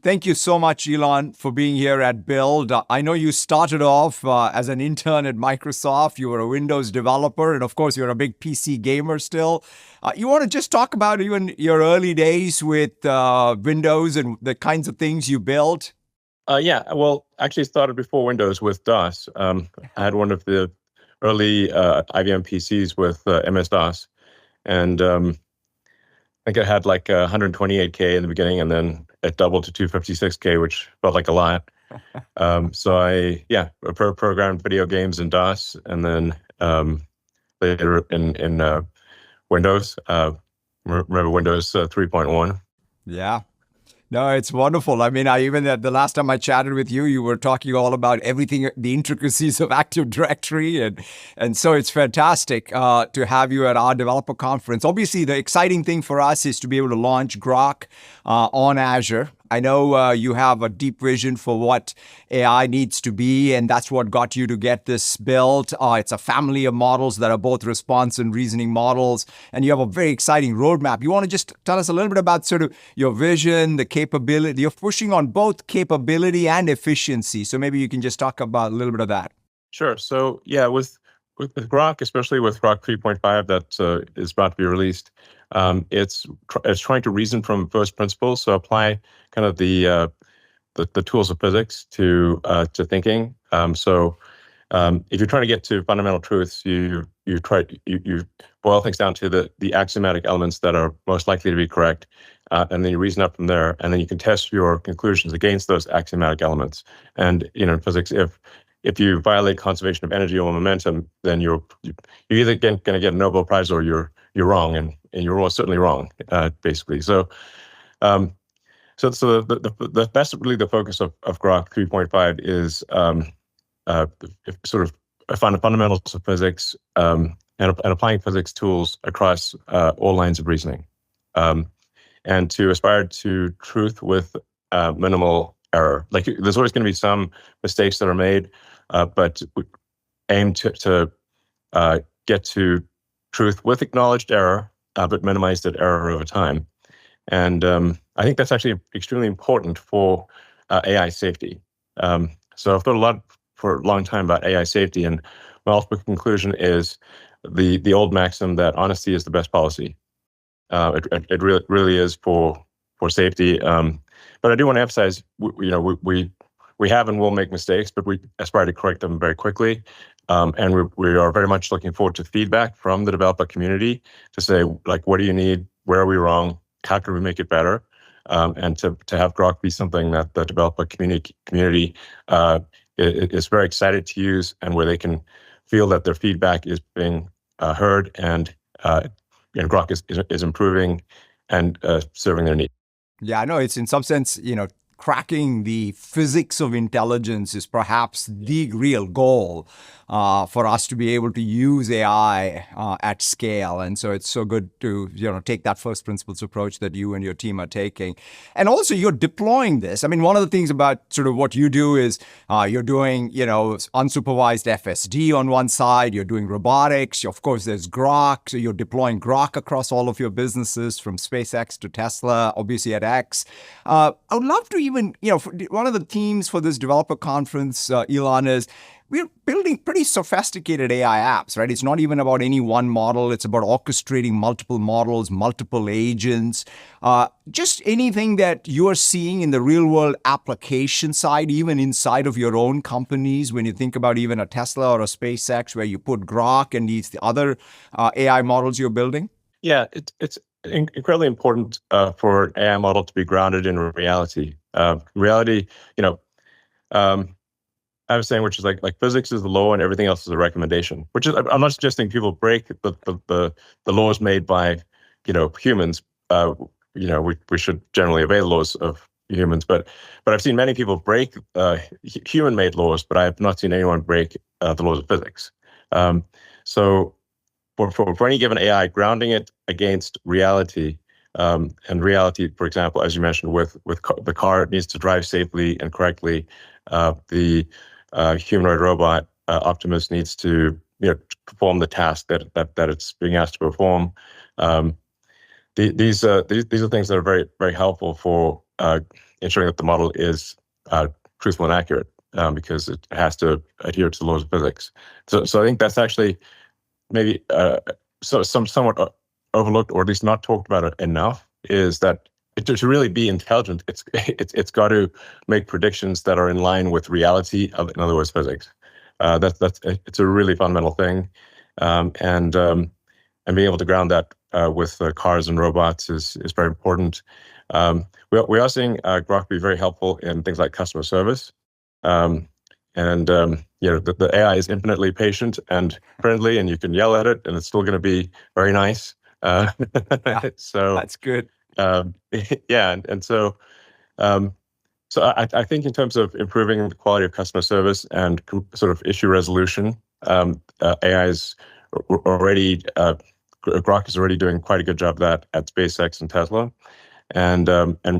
Thank you so much, Elon, for being here at Build. I know you started off as an intern at Microsoft. You were a Windows developer, and of course, you're a big PC gamer still. You want to just talk about even your early days with Windows and the kinds of things you built? Yeah, well, actually started before Windows with DOS. I had one of the early IBM PCs with MS-DOS, and I think it had like 128K in the beginning, and then it doubled to 256K, which felt like a lot. So I programmed video games in DOS, and then later in Windows. Remember Windows 3.1? Yeah. No, it's wonderful. I mean, even the last time I chatted with you, you were talking all about everything, the intricacies of Active Directory. And so it's fantastic to have you at our developer conference. Obviously, the exciting thing for us is to be able to launch Grok on Azure. I know you have a deep vision for what AI needs to be, and that's what got you to get this built. It's a family of models that are both response and reasoning models, and you have a very exciting roadmap. You want to just tell us a little bit about sort of your vision, the capability. You're pushing on both capability and efficiency, so maybe you can just talk about a little bit of that. Sure. So yeah, with Grok, especially with Grok 3.5 that is about to be released, it's trying to reason from first principles. So apply kind of the tools of physics to thinking. If you're trying to get to fundamental truths, you boil things down to the axiomatic elements that are most likely to be correct, and then you reason up from there, and then you can test your conclusions against those axiomatic elements. And in physics, if you violate conservation of energy or momentum, then you're either going to get a Nobel Prize or you're wrong, and you're certainly wrong, basically. So that's really the focus of Grok 3.5 is sort of fundamentals of physics and applying physics tools across all lines of reasoning, and to aspire to truth with minimal error. Like there's always going to be some mistakes that are made, but we aim to get to truth with acknowledged error, but minimize that error over time. And I think that's actually extremely important for AI safety. So I've thought for a long time about AI safety, and my ultimate conclusion is the old maxim that honesty is the best policy. It really is for safety. But I do want to emphasize, we have and will make mistakes, but we aspire to correct them very quickly. And we are very much looking forward to feedback from the developer community to say, like, what do you need? Where are we wrong? How can we make it better? And to have Grok be something that the developer community is very excited to use, and where they can feel that their feedback is being heard, and Grok is improving and serving their needs. Yeah, I know it's in some sense, cracking the physics of intelligence is perhaps the real goal for us to be able to use AI at scale. And so it's so good to take that first principles approach that you and your team are taking. And also you're deploying this. I mean, one of the things about sort of what you do is you're doing, unsupervised FSD on one side, you're doing robotics, of course there's Grok, so you're deploying Grok across all of your businesses from SpaceX to Tesla, obviously at X. I would love to even, one of the themes for this developer conference, Elon, is we're building pretty sophisticated AI apps, right? It's not even about any one model. It's about orchestrating multiple models, multiple agents. Just anything that you're seeing in the real world application side, even inside of your own companies, when you think about even a Tesla or a SpaceX, where you put Grok and the other AI models you're building? Yeah, it's incredibly important for an AI model to be grounded in reality. Reality, I was saying, which is like physics is the law and everything else is a recommendation. Which is, I'm not suggesting people break the laws made by humans. We should generally obey the laws of humans, but I've seen many people break human-made laws, but I have not seen anyone break the laws of physics. So for any given AI, grounding it against reality. And reality, for example, as you mentioned, with the car, it needs to drive safely and correctly. The humanoid robot Optimus needs to perform the task that it's being asked to perform. These are things that are very, very helpful for ensuring that the model is truthful and accurate, because it has to adhere to the laws of physics. So I think that's actually maybe somewhat overlooked, or at least not talked about enough, is that to really be intelligent, it's got to make predictions that are in line with reality, in other words, physics. It's a really fundamental thing, and being able to ground that with cars and robots is very important. We are seeing Grok be very helpful in things like customer service. The AI is infinitely patient and friendly, and you can yell at it, and it's still going to be very nice. So that's good. So I think in terms of improving the quality of customer service and sort of issue resolution, AI is already Grok is already doing quite a good job of that at SpaceX and Tesla, and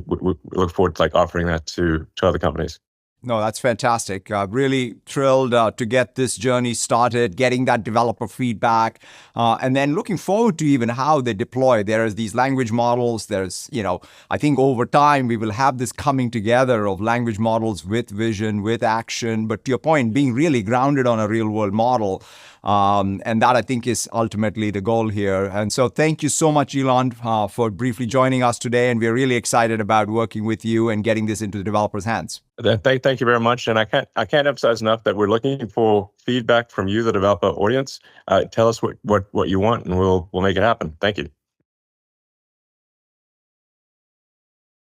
we look forward to offering that to other companies. No, that's fantastic. Really thrilled to get this journey started, getting that developer feedback, and then looking forward to even how they deploy. There's these language models. There's, I think over time we will have this coming together of language models with vision, with action. But to your point, being really grounded on a real world model. And that, I think, is ultimately the goal here. And so thank you so much, Elon, for briefly joining us today. And we're really excited about working with you and getting this into the developers' hands. Thank you very much. And I can't emphasize enough that we're looking for feedback from you, the developer audience. Tell us what you want, and we'll make it happen. Thank you.